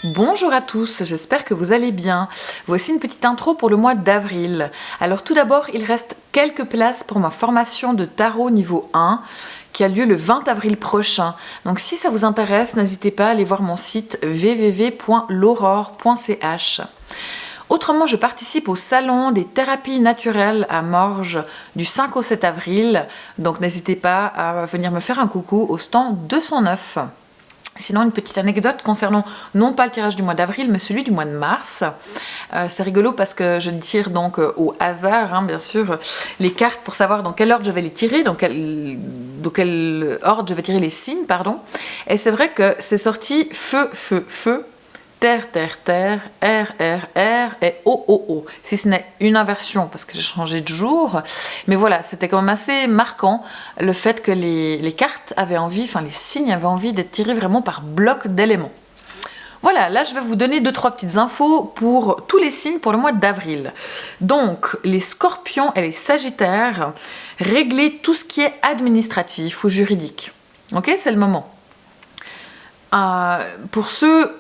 Bonjour à tous, j'espère que vous allez bien. Voici une petite intro pour le mois d'avril. Alors tout d'abord, il reste quelques places pour ma formation de tarot niveau 1 qui a lieu le 20 avril prochain. Donc si ça vous intéresse, n'hésitez pas à aller voir mon site www.l'aurore.ch. Autrement, je participe au salon des thérapies naturelles à Morges du 5 au 7 avril. Donc n'hésitez pas à venir me faire un coucou au stand 209. Sinon, une petite anecdote concernant non pas le tirage du mois d'avril, mais celui du mois de mars. C'est rigolo parce que je tire donc au hasard, bien sûr, les cartes pour savoir dans quel ordre je vais les tirer, dans quel ordre je vais tirer les signes, pardon. Et c'est vrai que c'est sorti feu, feu, feu, terre, terre, terre, air, air, air et eau, eau, eau. Si ce n'est une inversion parce que j'ai changé de jour. Mais voilà, c'était quand même assez marquant le fait que les cartes avaient envie, enfin les signes avaient envie d'être tirés vraiment par bloc d'éléments. Voilà, là je vais vous donner 2-3 petites infos pour tous les signes pour le mois d'avril. Donc, les scorpions et les sagittaires, réglez tout ce qui est administratif ou juridique. Ok, c'est le moment. Pour ceux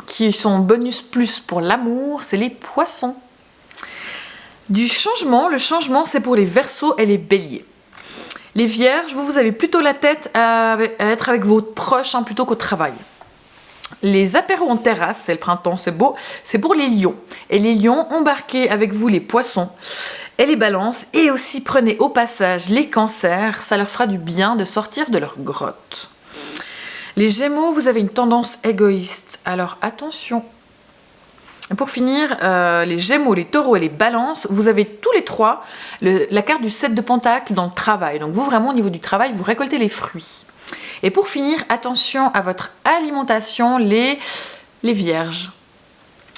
qui sont bonus plus pour l'amour, c'est les poissons. Du changement, le changement c'est pour les verseaux et les béliers. Les vierges, vous avez plutôt la tête à être avec vos proches plutôt qu'au travail. Les apéros en terrasse, c'est le printemps, c'est beau, c'est pour les lions. Et les lions, embarquez avec vous les poissons et les balances, et aussi prenez au passage les cancers, ça leur fera du bien de sortir de leur grotte. Les Gémeaux, vous avez une tendance égoïste, alors attention. Et pour finir, les Gémeaux, les Taureaux et les Balances, vous avez tous les trois la carte du 7 de Pentacle dans le travail. Donc vous, vraiment, au niveau du travail, vous récoltez les fruits. Et pour finir, attention à votre alimentation, les Vierges.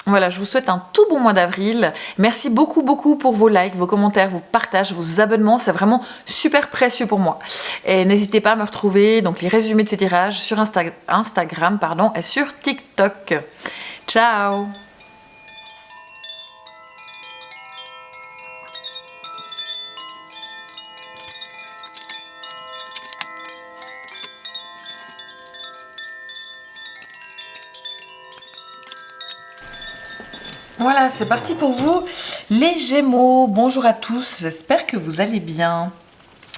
Voilà, je vous souhaite un tout bon mois d'avril. Merci beaucoup, beaucoup pour vos likes, vos commentaires, vos partages, vos abonnements. C'est vraiment super précieux pour moi. Et n'hésitez pas à me retrouver, donc les résumés de ces tirages sur Instagram et sur TikTok. Ciao! Voilà, c'est parti pour vous, les Gémeaux. Bonjour à tous, j'espère que vous allez bien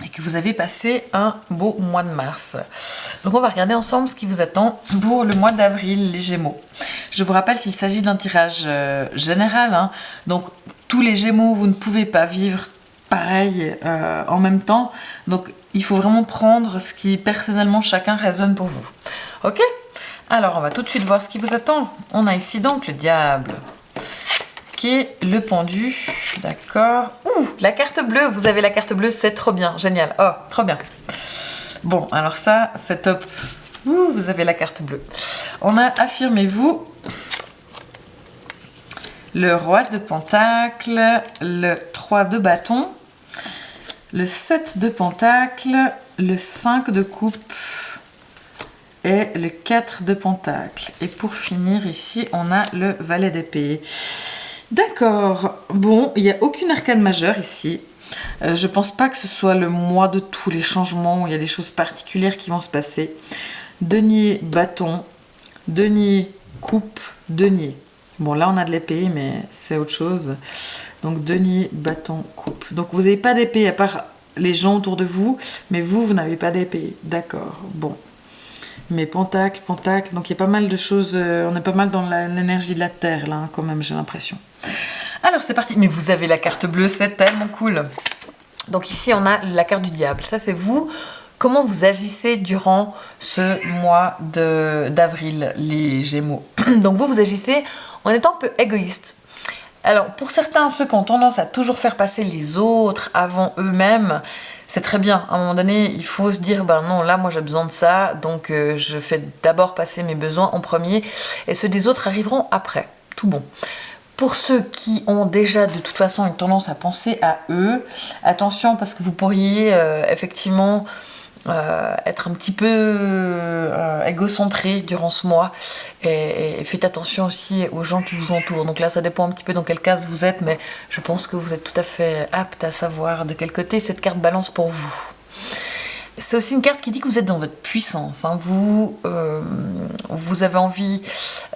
et que vous avez passé un beau mois de mars. Donc on va regarder ensemble ce qui vous attend pour le mois d'avril, les Gémeaux. Je vous rappelle qu'il s'agit d'un tirage général, donc tous les Gémeaux, vous ne pouvez pas vivre pareil en même temps. Donc il faut vraiment prendre ce qui personnellement chacun résonne pour vous. Ok? Alors on va tout de suite voir ce qui vous attend. On a ici donc le diable. Le pendu, d'accord. Ouh, la carte bleue, vous avez la carte bleue, c'est trop bien, génial. Oh, trop bien. Bon, alors ça, c'est top. Ouh, vous avez la carte bleue. On a affirmez-vous, le roi de pentacle, le 3 de bâton, le 7 de pentacle, le 5 de coupe et le 4 de pentacle. Et pour finir, ici, on a le valet d'épée. D'accord, bon, il n'y a aucune arcane majeure ici. Je pense pas que ce soit le mois de tous les changements, il y a des choses particulières qui vont se passer. Denier, bâton, denier, coupe, denier. Bon, là on a de l'épée, mais c'est autre chose. Donc denier, bâton, coupe. Donc vous n'avez pas d'épée à part les gens autour de vous, mais vous n'avez pas d'épée. D'accord, bon. Mais pentacle, donc il y a pas mal de choses, on est pas mal dans l'énergie de la terre là, quand même, j'ai l'impression. Alors c'est parti, mais vous avez la carte bleue, c'est tellement cool. Donc ici on a la carte du diable, ça c'est vous, comment vous agissez durant ce mois d'avril, les Gémeaux. Donc vous agissez en étant un peu égoïste. Alors pour certains, ceux qui ont tendance à toujours faire passer les autres avant eux-mêmes, c'est très bien, à un moment donné, il faut se dire, ben non, là, moi j'ai besoin de ça, donc je fais d'abord passer mes besoins en premier, et ceux des autres arriveront après, tout bon. Pour ceux qui ont déjà de toute façon une tendance à penser à eux, attention parce que vous pourriez effectivement être un petit peu égocentré durant ce mois et faites attention aussi aux gens qui vous entourent. Donc là ça dépend un petit peu dans quelle case vous êtes, mais je pense que vous êtes tout à fait apte à savoir de quel côté cette carte balance pour vous. C'est aussi une carte qui dit que vous êtes dans votre puissance. Hein. Vous avez envie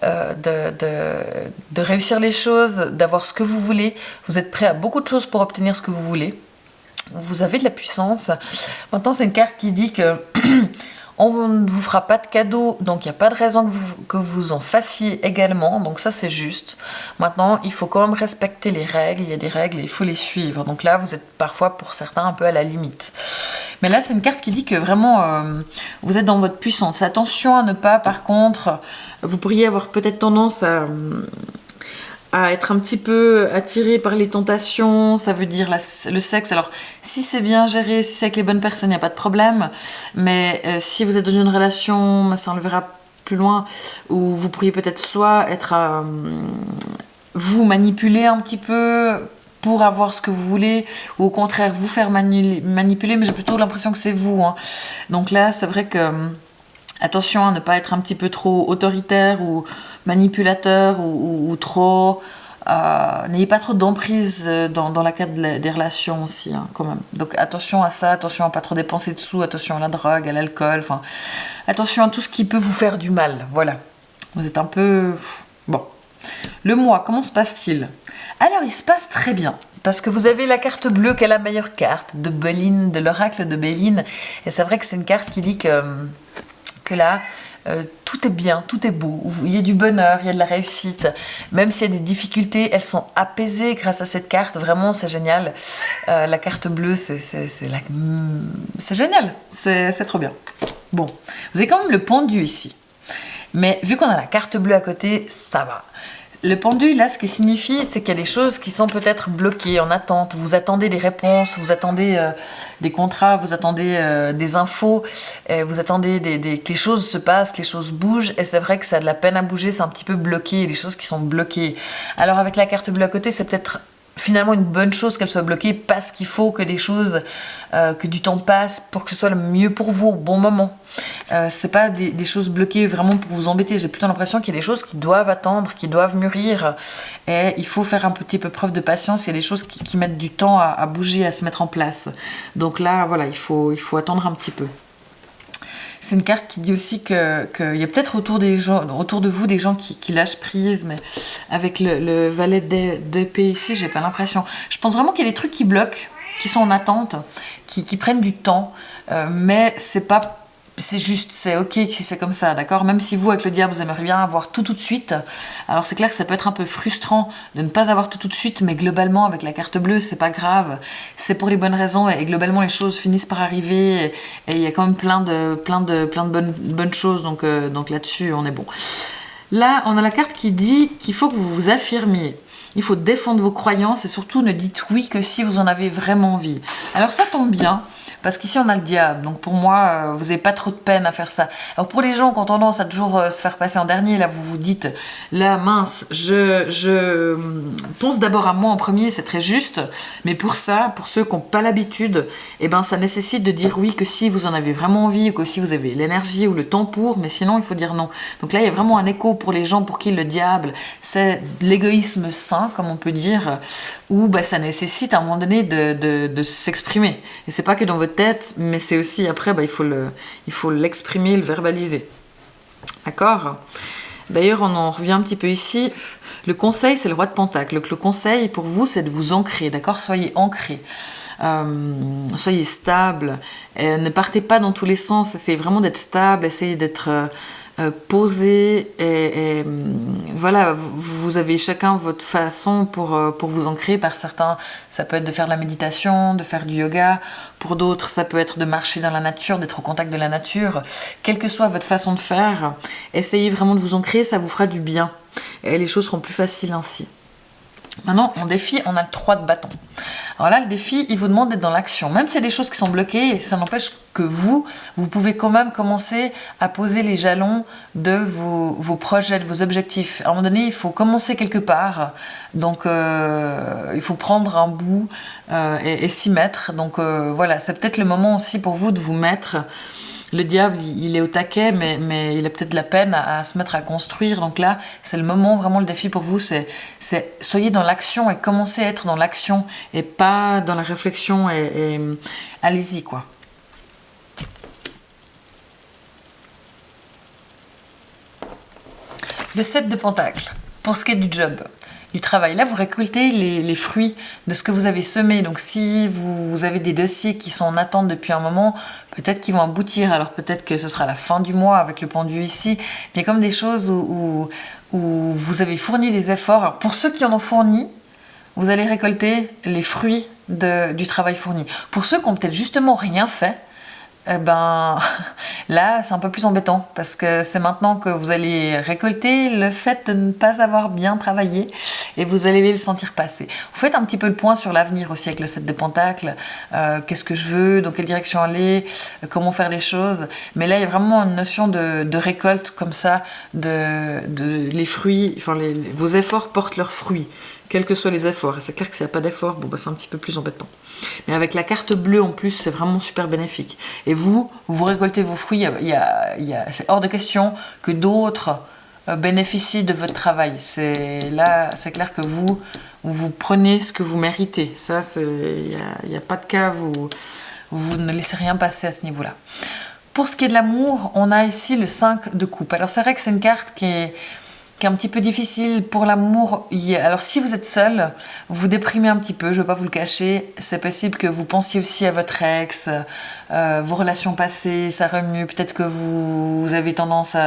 de réussir les choses, d'avoir ce que vous voulez. Vous êtes prêt à beaucoup de choses pour obtenir ce que vous voulez. Vous avez de la puissance. Maintenant, c'est une carte qui dit que on ne vous fera pas de cadeau, donc il n'y a pas de raison que vous en fassiez également, donc ça c'est juste. Maintenant, il faut quand même respecter les règles, il y a des règles et il faut les suivre. Donc là, vous êtes parfois pour certains un peu à la limite. Mais là, c'est une carte qui dit que vraiment, vous êtes dans votre puissance. Attention à ne pas, par contre, vous pourriez avoir peut-être tendance à être un petit peu attiré par les tentations, ça veut dire le sexe. Alors, si c'est bien géré, si c'est avec les bonnes personnes, il n'y a pas de problème. Mais si vous êtes dans une relation, ça on le verra plus loin, où vous pourriez peut-être soit être vous manipuler un petit peu pour avoir ce que vous voulez, ou au contraire vous faire manipuler, mais j'ai plutôt l'impression que c'est vous. Hein. Donc là, c'est vrai que attention à ne pas être un petit peu trop autoritaire ou manipulateur ou trop... n'ayez pas trop d'emprise dans la cadre des relations aussi, hein, quand même. Donc attention à ça, attention à pas trop dépenser de sous, attention à la drogue, à l'alcool, enfin... Attention à tout ce qui peut vous faire du mal, voilà. Vous êtes un peu... Bon. Le mois, comment se passe-t-il? Alors, il se passe très bien. Parce que vous avez la carte bleue qui est la meilleure carte de Béline, de l'oracle de Béline. Et c'est vrai que c'est une carte qui dit que là... tout est bien, tout est beau, il y a du bonheur, il y a de la réussite, même s'il y a des difficultés, elles sont apaisées grâce à cette carte, vraiment c'est génial. La carte bleue, c'est génial, c'est trop bien. Bon, vous avez quand même le pendu ici, mais vu qu'on a la carte bleue à côté, ça va. Le pendu, là, ce qui signifie, c'est qu'il y a des choses qui sont peut-être bloquées, en attente. Vous attendez des réponses, vous attendez des contrats, vous attendez des infos, vous attendez que les choses se passent, que les choses bougent. Et c'est vrai que ça a de la peine à bouger, c'est un petit peu bloqué, il y a des choses qui sont bloquées. Alors avec la carte bleue à côté, c'est peut-être finalement une bonne chose qu'elle soit bloquée parce qu'il faut que des choses, que du temps passe pour que ce soit le mieux pour vous au bon moment. C'est pas des choses bloquées vraiment pour vous embêter. J'ai plutôt l'impression qu'il y a des choses qui doivent attendre, qui doivent mûrir, et il faut faire un petit peu preuve de patience. Il y a des choses qui mettent du temps à bouger, à se mettre en place. Donc là, voilà, il faut attendre un petit peu. C'est une carte qui dit aussi qu'il y a peut-être autour de vous des gens qui lâchent prise, mais avec le valet d'épée ici, j'ai pas l'impression. Je pense vraiment qu'il y a des trucs qui bloquent, qui sont en attente, qui prennent du temps, mais c'est pas... C'est juste, c'est ok si c'est comme ça, d'accord? Même si vous, avec le diable, vous aimeriez bien avoir tout de suite. Alors c'est clair que ça peut être un peu frustrant de ne pas avoir tout de suite, mais globalement, avec la carte bleue, c'est pas grave. C'est pour les bonnes raisons et globalement, les choses finissent par arriver. Et il y a quand même plein de bonnes choses, donc là-dessus, on est bon. Là, on a la carte qui dit qu'il faut que vous vous affirmiez. Il faut défendre vos croyances et surtout ne dites oui que si vous en avez vraiment envie. Alors ça tombe bien. Parce qu'ici, on a le diable. Donc, pour moi, vous n'avez pas trop de peine à faire ça. Alors, pour les gens qui ont tendance à toujours se faire passer en dernier, là, vous vous dites, là, mince, je pense d'abord à moi en premier, c'est très juste. Mais pour ça, pour ceux qui n'ont pas l'habitude, eh ben, ça nécessite de dire oui que si vous en avez vraiment envie, ou que si vous avez l'énergie ou le temps pour, mais sinon, il faut dire non. Donc là, il y a vraiment un écho pour les gens pour qui le diable, c'est l'égoïsme sain, comme on peut dire, où bah, ça nécessite à un moment donné de s'exprimer. Et c'est pas que dans votre tête, mais c'est aussi après, bah, il faut l'exprimer, le verbaliser. D'accord? D'ailleurs, on en revient un petit peu ici. Le conseil, c'est le roi de Pentacle. Donc, le conseil pour vous, c'est de vous ancrer, d'accord? Soyez ancrés. Soyez stable. Ne partez pas dans tous les sens. Essayez vraiment d'être stable. Essayez d'être posé. Et voilà, vous avez chacun votre façon pour vous ancrer. Par certains, ça peut être de faire de la méditation, de faire du yoga. Pour d'autres, ça peut être de marcher dans la nature, d'être au contact de la nature. Quelle que soit votre façon de faire, essayez vraiment de vous ancrer, ça vous fera du bien. Et les choses seront plus faciles ainsi. Maintenant, en défi, on a le 3 de bâton. Alors là, le défi, il vous demande d'être dans l'action. Même si il y a des choses qui sont bloquées, ça n'empêche que vous pouvez quand même commencer à poser les jalons de vos projets, de vos objectifs. À un moment donné, il faut commencer quelque part. Donc, il faut prendre un bout et s'y mettre. Donc, voilà, c'est peut-être le moment aussi pour vous de vous mettre... Le diable, il est au taquet, mais il a peut-être de la peine à se mettre à construire. Donc là, c'est le moment, vraiment le défi pour vous, c'est soyez dans l'action et commencez à être dans l'action et pas dans la réflexion et allez-y, quoi. Le 7 de Pentacle, pour ce qui est du job, du travail. Là, vous récoltez les fruits de ce que vous avez semé. Donc, si vous avez des dossiers qui sont en attente depuis un moment, peut-être qu'ils vont aboutir. Alors, peut-être que ce sera la fin du mois avec le pendu ici. Mais il y a comme des choses où vous avez fourni des efforts. Alors, pour ceux qui en ont fourni, vous allez récolter les fruits du travail fourni. Pour ceux qui n'ont peut-être justement rien fait, eh ben, là, c'est un peu plus embêtant parce que c'est maintenant que vous allez récolter le fait de ne pas avoir bien travaillé et vous allez le sentir passer. Vous faites un petit peu le point sur l'avenir aussi avec le 7 de Pentacle. Qu'est-ce que je veux, dans quelle direction aller, comment faire les choses. Mais là, il y a vraiment une notion de récolte comme ça, les fruits, enfin, vos efforts portent leurs fruits, quels que soient les efforts. Et c'est clair que s'il n'y a pas d'efforts, bon, bah, c'est un petit peu plus embêtant. Mais avec la carte bleue en plus, c'est vraiment super bénéfique. Et vous récoltez vos fruits, c'est hors de question que d'autres bénéficient de votre travail. Là, c'est clair que vous prenez ce que vous méritez. Ça, il n'y a pas de cas, vous ne laissez rien passer à ce niveau-là. Pour ce qui est de l'amour, on a ici le 5 de coupe. Alors c'est vrai que c'est une carte qui est un petit peu difficile pour l'amour. Alors si vous êtes seul, vous déprimez un petit peu, je ne vais pas vous le cacher. C'est possible que vous pensiez aussi à votre ex, vos relations passées, ça remue. Peut-être que vous avez tendance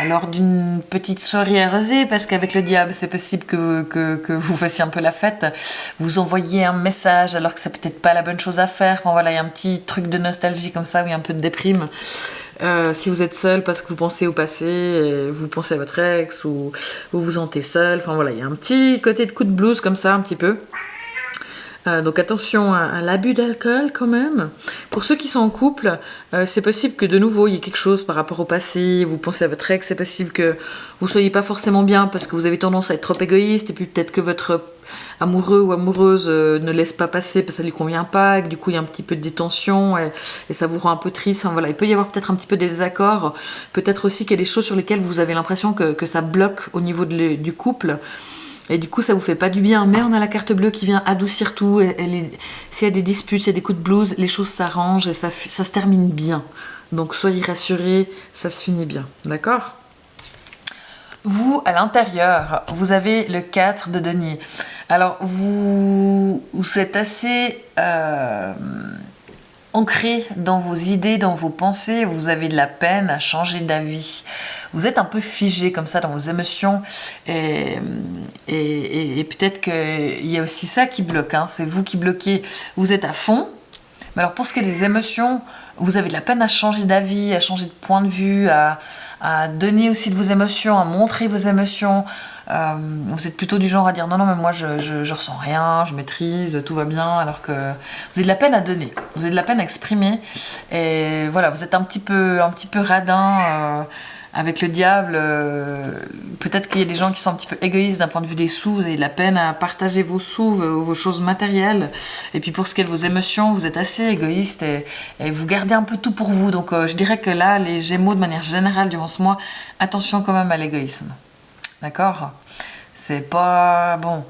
lors d'une petite soirée arrosée, parce qu'avec le diable, c'est possible que vous fassiez un peu la fête, vous envoyez un message alors que c'est peut-être pas la bonne chose à faire. Enfin voilà, il y a un petit truc de nostalgie comme ça, où il y a un peu de déprime. Si vous êtes seul parce que vous pensez au passé, vous pensez à votre ex, ou vous vous sentez seul, enfin voilà, il y a un petit côté de coup de blues comme ça, un petit peu. Donc attention à l'abus d'alcool quand même. Pour ceux qui sont en couple, c'est possible que de nouveau il y ait quelque chose par rapport au passé, vous pensez à votre ex, c'est possible que vous soyez pas forcément bien parce que vous avez tendance à être trop égoïste, et puis peut-être que votre amoureux ou amoureuse ne laisse pas passer parce que ça lui convient pas, et que du coup il y a un petit peu de détention et ça vous rend un peu triste. Enfin, voilà, il peut y avoir peut-être un petit peu des désaccords, peut-être aussi qu'il y a des choses sur lesquelles vous avez l'impression que ça bloque au niveau du couple. Et du coup, ça vous fait pas du bien. Mais on a la carte bleue qui vient adoucir tout. S'il y a des disputes, s'il y a des coups de blues, les choses s'arrangent et ça se termine bien. Donc soyez rassurés, ça se finit bien. D'accord ? Vous, à l'intérieur, vous avez le 4 de denier. Alors, vous êtes assez ancré dans vos idées, dans vos pensées. Vous avez de la peine à changer d'avis. Vous êtes un peu figé comme ça dans vos émotions, et peut-être qu'il y a aussi ça qui bloque, hein. C'est vous qui bloquez, vous êtes à fond, mais alors pour ce qui est des émotions, vous avez de la peine à changer d'avis, à changer de point de vue, à donner aussi de vos émotions, à montrer vos émotions. Vous êtes plutôt du genre à dire non mais moi je ressens rien, je maîtrise, tout va bien, alors que vous avez de la peine à donner, vous avez de la peine à exprimer, et voilà, vous êtes un petit peu radin. Avec le diable, peut-être qu'il y a des gens qui sont un petit peu égoïstes d'un point de vue des sous, vous avez de la peine à partager vos sous, vos choses matérielles. Et puis pour ce qui est de vos émotions, vous êtes assez égoïste et vous gardez un peu tout pour vous. Donc je dirais que là, les Gémeaux, de manière générale, durant ce mois, attention quand même à l'égoïsme. D'accord ? C'est pas... Bon,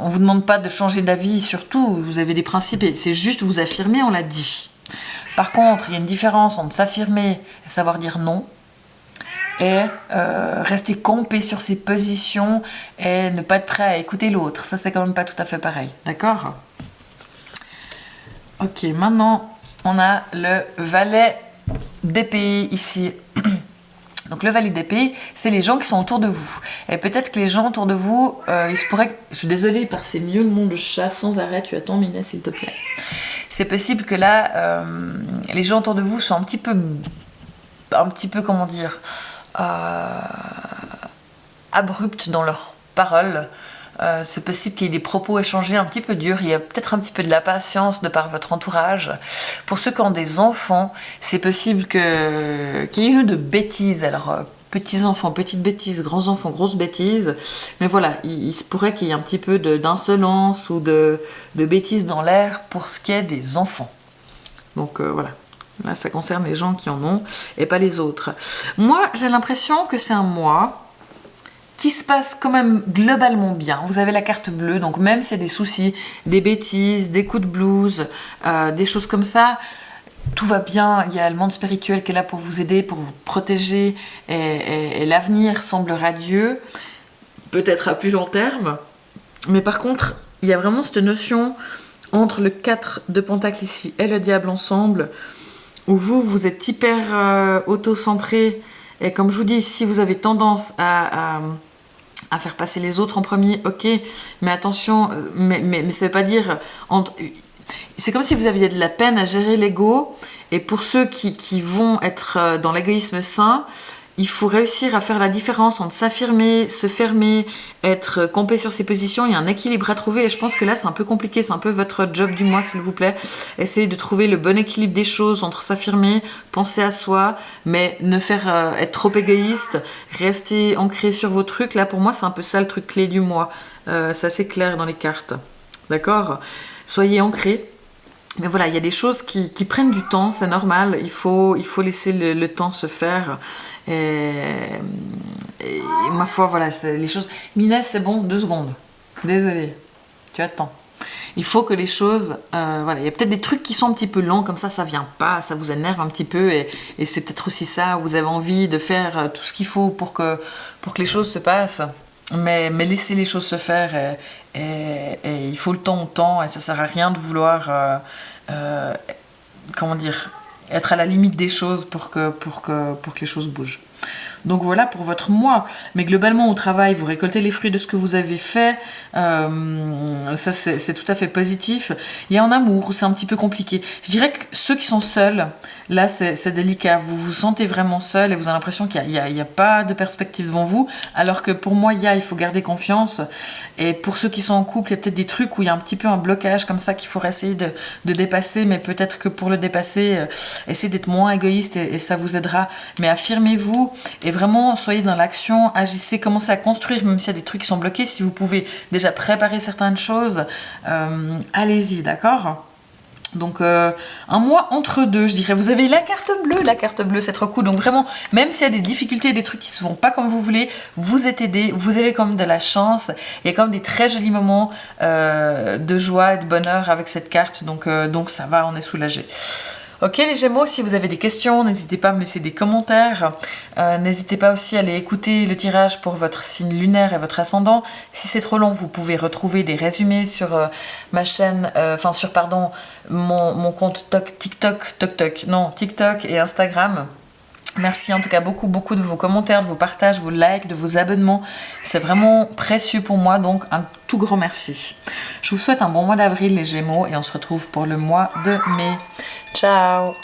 on vous demande pas de changer d'avis, surtout, vous avez des principes, et c'est juste vous affirmer, on l'a dit. Par contre, il y a une différence entre s'affirmer et savoir dire non, et rester campé sur ses positions et ne pas être prêt à écouter l'autre. Ça, c'est quand même pas tout à fait pareil. D'accord ? Ok, maintenant, on a le valet d'épée ici. Donc le valet d'épée, c'est les gens qui sont autour de vous. Et peut-être que les gens autour de vous, il se pourrait que... Je suis désolée, par ces mieux le monde de chat sans arrêt, tu attends Minet, s'il te plaît. C'est possible que là, les gens autour de vous soient un petit peu, comment dire... abruptes dans leurs paroles. C'est possible qu'il y ait des propos échangés un petit peu durs. Il y a peut-être un petit peu de la patience de par votre entourage. Pour ceux qui ont des enfants, c'est possible qu'il y ait eu de bêtises. Alors, petits-enfants, petites bêtises, grands-enfants, grosses bêtises. Mais voilà, il se pourrait qu'il y ait un petit peu d'insolence ou de bêtises dans l'air pour ce qui est des enfants. Donc, voilà. Là, ça concerne les gens qui en ont et pas les autres. Moi, j'ai l'impression que c'est un mois qui se passe quand même globalement bien. Vous avez la carte bleue, donc même s'il y a des soucis, des bêtises, des coups de blues, des choses comme ça, tout va bien, il y a le monde spirituel qui est là pour vous aider, pour vous protéger, et l'avenir semble radieux, peut-être à plus long terme. Mais par contre, il y a vraiment cette notion entre le 4 de pentacle ici et le diable ensemble, où vous êtes hyper auto-centré, et comme je vous dis, si vous avez tendance à faire passer les autres en premier, ok, mais attention, mais ça veut pas dire... C'est comme si vous aviez de la peine à gérer l'ego, et pour ceux qui vont être dans l'égoïsme sain, il faut réussir à faire la différence entre s'affirmer, se fermer, être campé sur ses positions. Il y a un équilibre à trouver, et je pense que là c'est un peu compliqué, c'est un peu votre job du mois, s'il vous plaît. Essayez de trouver le bon équilibre des choses entre s'affirmer, penser à soi, mais ne faire être trop égoïste, rester ancré sur vos trucs. Là pour moi c'est un peu ça le truc clé du mois, c'est assez clair dans les cartes, d'accord? Soyez ancrés. Mais voilà, il y a des choses qui prennent du temps, c'est normal, il faut laisser le temps se faire. Et ma foi, voilà, les choses... Mina, c'est bon, 2 secondes. Désolée, tu attends. Il faut que les choses... voilà, il y a peut-être des trucs qui sont un petit peu lents, comme ça vient pas, ça vous énerve un petit peu, et c'est peut-être aussi ça, vous avez envie de faire tout ce qu'il faut pour que les choses se passent. Mais laissez les choses se faire, et il faut le temps au temps, et ça sert à rien de vouloir comment dire, être à la limite des choses pour que les choses bougent. Donc voilà pour votre mois. Mais globalement au travail, vous récoltez les fruits de ce que vous avez fait. Ça c'est tout à fait positif. Il y a en amour où c'est un petit peu compliqué. Je dirais que ceux qui sont seuls, là c'est délicat. Vous vous sentez vraiment seul et vous avez l'impression qu'il n'y a pas de perspective devant vous. Alors que pour moi, il faut garder confiance. Et pour ceux qui sont en couple, il y a peut-être des trucs où il y a un petit peu un blocage comme ça qu'il faut essayer de dépasser. Mais peut-être que pour le dépasser, essayez d'être moins égoïste, et ça vous aidera. Mais affirmez-vous et vraiment soyez dans l'action, agissez, commencez à construire, même s'il y a des trucs qui sont bloqués. Si vous pouvez déjà préparer certaines choses, allez-y, d'accord? Donc un mois entre deux, je dirais. Vous avez la carte bleue c'est trop cool. Donc vraiment, même s'il y a des difficultés, des trucs qui se font pas comme vous voulez, vous êtes aidé, vous avez quand même de la chance. Il y a quand même des très jolis moments de joie et de bonheur avec cette carte, donc ça va, on est soulagé. Ok les Gémeaux, si vous avez des questions, n'hésitez pas à me laisser des commentaires. N'hésitez pas aussi à aller écouter le tirage pour votre signe lunaire et votre ascendant. Si c'est trop long, vous pouvez retrouver des résumés sur ma chaîne, mon compte TikTok et Instagram. Merci en tout cas beaucoup de vos commentaires, de vos partages, de vos likes, de vos abonnements. C'est vraiment précieux pour moi, donc un tout grand merci. Je vous souhaite un bon mois d'avril les Gémeaux, et on se retrouve pour le mois de mai. Ciao!